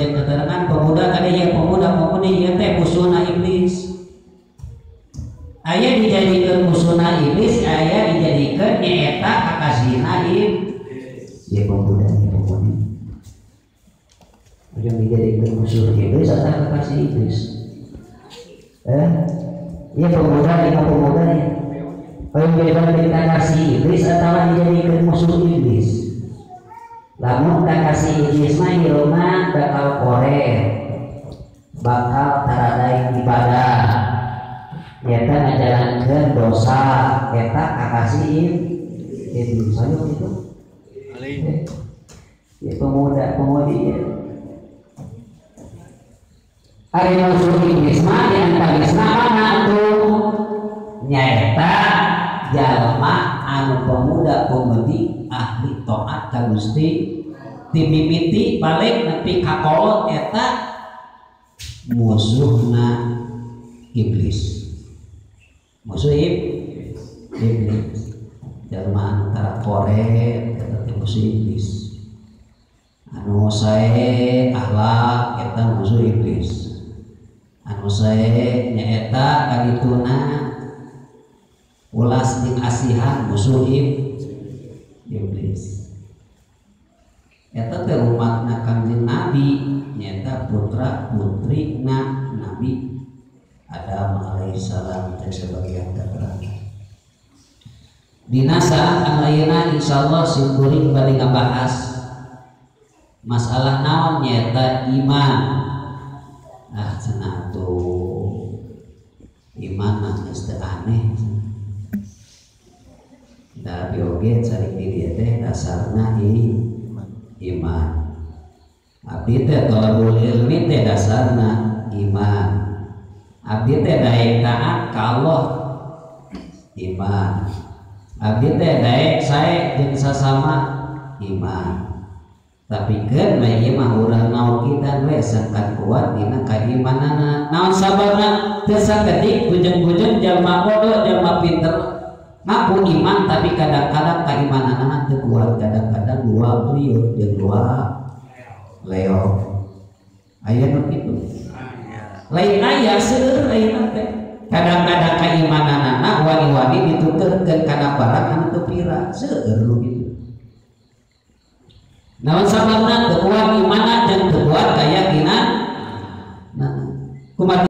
saja keterangan pemuda tadi ya pemuda ieu teh musuhna iblis. Aya dijadikeun musuhna iblis, aya dijadikeun nyaeta kakasihna iblis. Ya pemuda. Yang dijadikan musuh iblis atau kakasih iblis? Iya pemuda dengan pemudanya. Kalau dijadikan kakasih iblis atau dijadikan musuh iblis? Lamun kakasih iblis mah hilangna bakal korek, bakal taradai ibadah. Kita ngajalankeun dosa, kita kakasih iblis. Ayo itu. Ya pemudi. Ari musuh iblis mah diantarisna mana tuh nyaeta jalma anu pemuda pemudi ahli taat ka Gusti timimiti balik nepi ka kolot eta musuhna iblis. Musuh iblis jalma antara korek eta musuh iblis. Anu sae akhlak eta musuh iblis. Anu sae nyaeta kadituna ulas jeung asihan musuh iblis. Eta teh umatna Kangjeng Nabi nyaeta putra putrina Nabi Adam alaihissalam teh sebagian keterangan. Dina saat anu ayeuna insyaallah simkuring bade ngabahas masalah naon nyaeta iman. Cenah tuh iman mah geus teu aneh. Da bioge cari diri teh dasarna iman. Abdi teh thalabul ilmi teh dasarna iman. Abdi teh daek taat ka Allah iman. Abdi teh daek sae jeung sasama iman. Tapi kan ieu mah urang naon kita we sangkan kuat dina kaimanana. Naon sababna teu sakedik bujeng-bujeng jalma bodoh jalma pinter ngaku iman tapi kadang-kadang kaimanana teu kuat, kadang-kadang dua beliau jeung dua leo. Aya nu kitu. Lain aya seueur ayeuna teh. Kadang-kadang kaimanana wani-wani dituturkeun kana barang anu teu pira, seueur nu kitu. Namun sababna teu kuat imanna jeung teu kuat keyakinan. Nah, kumaha